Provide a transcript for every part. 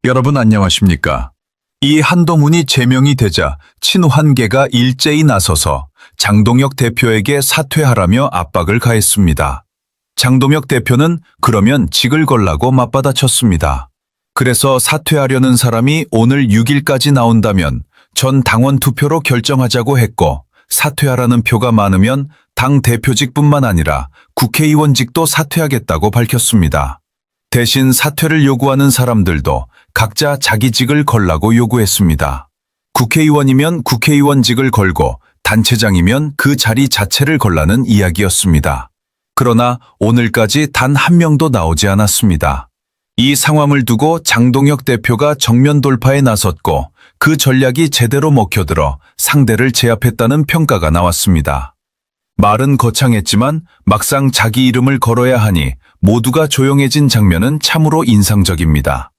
여러분 안녕하십니까? 이 한동훈이 제명이 되자 친환계가 일제히 나서서 장동혁 대표에게 사퇴하라며 압박을 가했습니다. 장동혁 대표는 그러면 직을 걸라고 맞받아쳤습니다. 그래서 사퇴하려는 사람이 오늘 6일까지 나온다면 전 당원 투표로 결정하자고 했고, 사퇴하라는 표가 많으면 당 대표직뿐만 아니라 국회의원직도 사퇴하겠다고 밝혔습니다. 대신 사퇴를 요구하는 사람들도 각자 자기 직을 걸라고 요구했습니다. 국회의원이면 국회의원직을 걸고 단체장이면 그 자리 자체를 걸라는 이야기였습니다. 그러나 오늘까지 단 한 명도 나오지 않았습니다. 이 상황을 두고 장동혁 대표가 정면 돌파에 나섰고 그 전략이 제대로 먹혀들어 상대를 제압했다는 평가가 나왔습니다. 말은 거창했지만 막상 자기 이름을 걸어야 하니 모두가 조용해진 장면은 참으로 인상적입니다.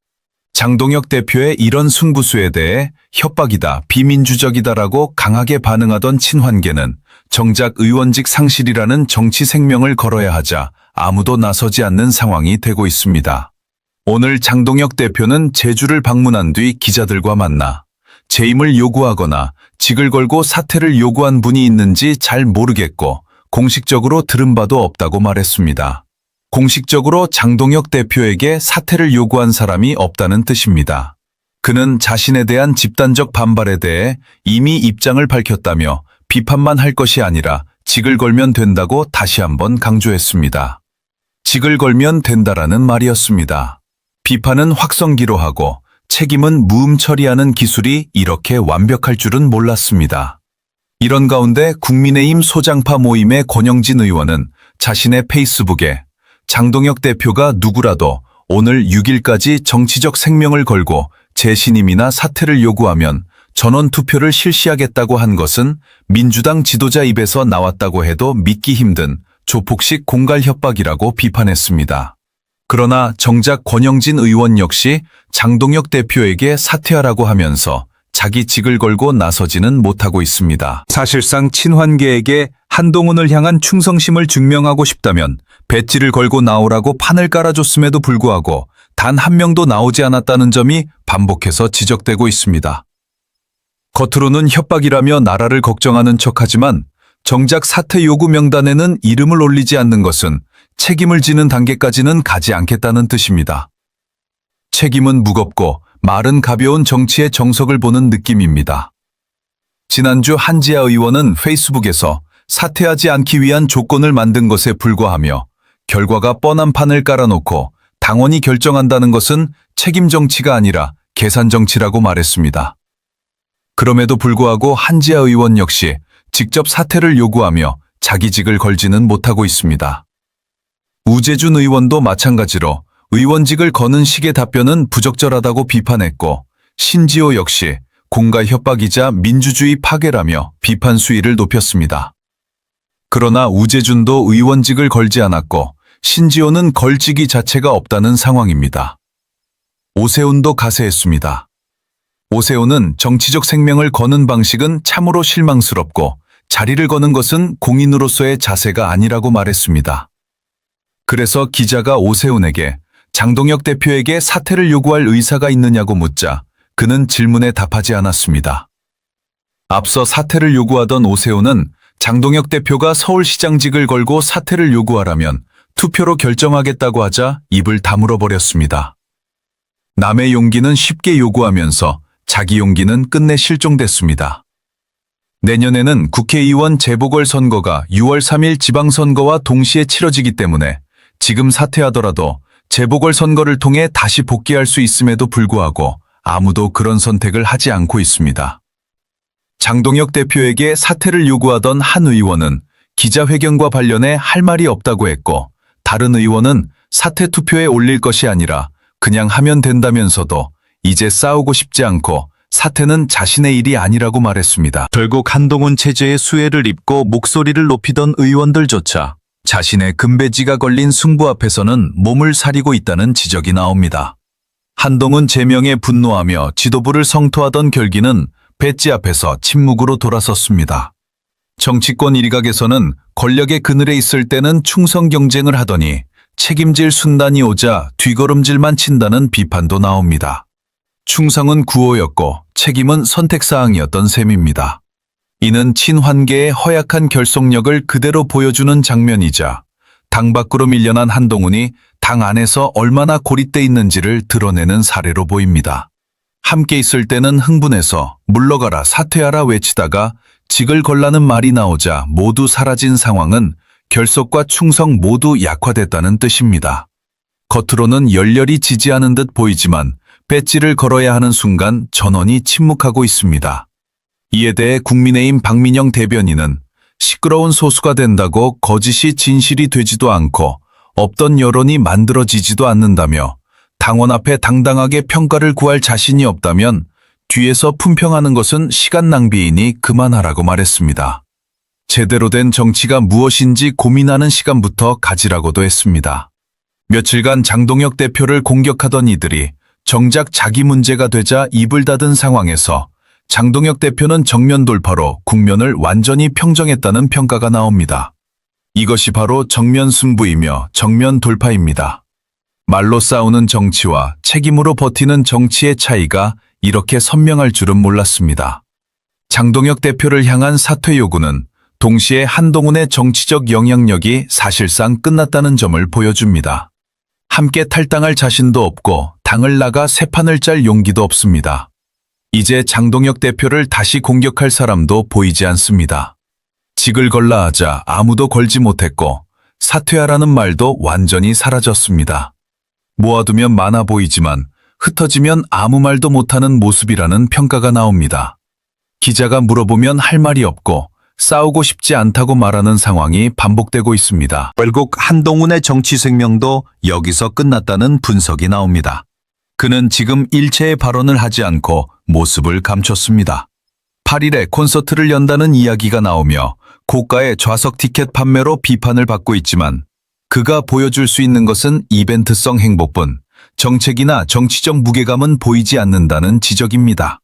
장동혁 대표의 이런 승부수에 대해 협박이다, 비민주적이다라고 강하게 반응하던 친환계는 정작 의원직 상실이라는 정치 생명을 걸어야 하자 아무도 나서지 않는 상황이 되고 있습니다. 오늘 장동혁 대표는 제주를 방문한 뒤 기자들과 만나 재임을 요구하거나 직을 걸고 사퇴를 요구한 분이 있는지 잘 모르겠고 공식적으로 들은 바도 없다고 말했습니다. 공식적으로 장동혁 대표에게 사퇴를 요구한 사람이 없다는 뜻입니다. 그는 자신에 대한 집단적 반발에 대해 이미 입장을 밝혔다며 비판만 할 것이 아니라 직을 걸면 된다고 다시 한번 강조했습니다. 직을 걸면 된다라는 말이었습니다. 비판은 확성기로 하고 책임은 무음 처리하는 기술이 이렇게 완벽할 줄은 몰랐습니다. 이런 가운데 국민의힘 소장파 모임의 권영진 의원은 자신의 페이스북에 장동혁 대표가 누구라도 오늘 6일까지 정치적 생명을 걸고 재신임이나 사퇴를 요구하면 전원 투표를 실시하겠다고 한 것은 민주당 지도자 입에서 나왔다고 해도 믿기 힘든 조폭식 공갈 협박이라고 비판했습니다. 그러나 정작 권영진 의원 역시 장동혁 대표에게 사퇴하라고 하면서 자기 직을 걸고 나서지는 못하고 있습니다. 사실상 친환계에게 한동훈을 향한 충성심을 증명하고 싶다면 배지를 걸고 나오라고 판을 깔아줬음에도 불구하고 단 한 명도 나오지 않았다는 점이 반복해서 지적되고 있습니다. 겉으로는 협박이라며 나라를 걱정하는 척하지만 정작 사퇴 요구 명단에는 이름을 올리지 않는 것은 책임을 지는 단계까지는 가지 않겠다는 뜻입니다. 책임은 무겁고 말은 가벼운 정치의 정석을 보는 느낌입니다. 지난주 한지아 의원은 페이스북에서 사퇴하지 않기 위한 조건을 만든 것에 불과하며 결과가 뻔한 판을 깔아놓고 당원이 결정한다는 것은 책임 정치가 아니라 계산 정치라고 말했습니다. 그럼에도 불구하고 한지아 의원 역시 직접 사퇴를 요구하며 자기 직을 걸지는 못하고 있습니다. 우재준 의원도 마찬가지로 의원직을 거는 식의 답변은 부적절하다고 비판했고, 신지호 역시 공갈 협박이자 민주주의 파괴라며 비판 수위를 높였습니다. 그러나 우재준도 의원직을 걸지 않았고 신지호는 걸직이 자체가 없다는 상황입니다. 오세훈도 가세했습니다. 오세훈은 정치적 생명을 거는 방식은 참으로 실망스럽고 자리를 거는 것은 공인으로서의 자세가 아니라고 말했습니다. 그래서 기자가 오세훈에게 장동혁 대표에게 사퇴를 요구할 의사가 있느냐고 묻자 그는 질문에 답하지 않았습니다. 앞서 사퇴를 요구하던 오세훈은 장동혁 대표가 서울시장직을 걸고 사퇴를 요구하라면 투표로 결정하겠다고 하자 입을 다물어 버렸습니다. 남의 용기는 쉽게 요구하면서 자기 용기는 끝내 실종됐습니다. 내년에는 국회의원 재보궐선거가 6월 3일 지방선거와 동시에 치러지기 때문에 지금 사퇴하더라도 재보궐선거를 통해 다시 복귀할 수 있음에도 불구하고 아무도 그런 선택을 하지 않고 있습니다. 장동혁 대표에게 사퇴를 요구하던 한 의원은 기자회견과 관련해 할 말이 없다고 했고, 다른 의원은 사퇴 투표에 올릴 것이 아니라 그냥 하면 된다면서도 이제 싸우고 싶지 않고 사퇴는 자신의 일이 아니라고 말했습니다. 결국 한동훈 체제의 수혜를 입고 목소리를 높이던 의원들조차 자신의 금배지가 걸린 승부 앞에서는 몸을 사리고 있다는 지적이 나옵니다. 한동훈 제명에 분노하며 지도부를 성토하던 결기는 배지 앞에서 침묵으로 돌아섰습니다. 정치권 일각에서는 권력의 그늘에 있을 때는 충성 경쟁을 하더니 책임질 순간이 오자 뒤걸음질만 친다는 비판도 나옵니다. 충성은 구호였고 책임은 선택사항이었던 셈입니다. 이는 친환계의 허약한 결속력을 그대로 보여주는 장면이자 당 밖으로 밀려난 한동훈이 당 안에서 얼마나 고립돼 있는지를 드러내는 사례로 보입니다. 함께 있을 때는 흥분해서 물러가라 사퇴하라 외치다가 직을 걸라는 말이 나오자 모두 사라진 상황은 결속과 충성 모두 약화됐다는 뜻입니다. 겉으로는 열렬히 지지하는 듯 보이지만 배지를 걸어야 하는 순간 전원이 침묵하고 있습니다. 이에 대해 국민의힘 박민영 대변인은 시끄러운 소수가 된다고 거짓이 진실이 되지도 않고 없던 여론이 만들어지지도 않는다며 당원 앞에 당당하게 평가를 구할 자신이 없다면 뒤에서 품평하는 것은 시간 낭비이니 그만하라고 말했습니다. 제대로 된 정치가 무엇인지 고민하는 시간부터 가지라고도 했습니다. 며칠간 장동혁 대표를 공격하던 이들이 정작 자기 문제가 되자 입을 닫은 상황에서 장동혁 대표는 정면 돌파로 국면을 완전히 평정했다는 평가가 나옵니다. 이것이 바로 정면 승부이며 정면 돌파입니다. 말로 싸우는 정치와 책임으로 버티는 정치의 차이가 이렇게 선명할 줄은 몰랐습니다. 장동혁 대표를 향한 사퇴 요구는 동시에 한동훈의 정치적 영향력이 사실상 끝났다는 점을 보여줍니다. 함께 탈당할 자신도 없고 당을 나가 새 판을 짤 용기도 없습니다. 이제 장동혁 대표를 다시 공격할 사람도 보이지 않습니다. 직을 걸라 하자 아무도 걸지 못했고 사퇴하라는 말도 완전히 사라졌습니다. 모아두면 많아 보이지만 흩어지면 아무 말도 못하는 모습이라는 평가가 나옵니다. 기자가 물어보면 할 말이 없고 싸우고 싶지 않다고 말하는 상황이 반복되고 있습니다. 결국 한동훈의 정치 생명도 여기서 끝났다는 분석이 나옵니다. 그는 지금 일체의 발언을 하지 않고 모습을 감췄습니다. 8일에 콘서트를 연다는 이야기가 나오며 고가의 좌석 티켓 판매로 비판을 받고 있지만 그가 보여줄 수 있는 것은 이벤트성 행보뿐 정책이나 정치적 무게감은 보이지 않는다는 지적입니다.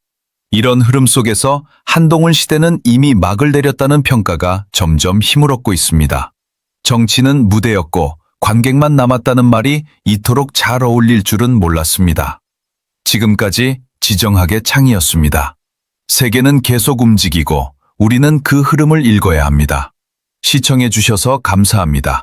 이런 흐름 속에서 한동훈 시대는 이미 막을 내렸다는 평가가 점점 힘을 얻고 있습니다. 정치는 무대였고 관객만 남았다는 말이 이토록 잘 어울릴 줄은 몰랐습니다. 지금까지 지정학의 창이었습니다. 세계는 계속 움직이고 우리는 그 흐름을 읽어야 합니다. 시청해 주셔서 감사합니다.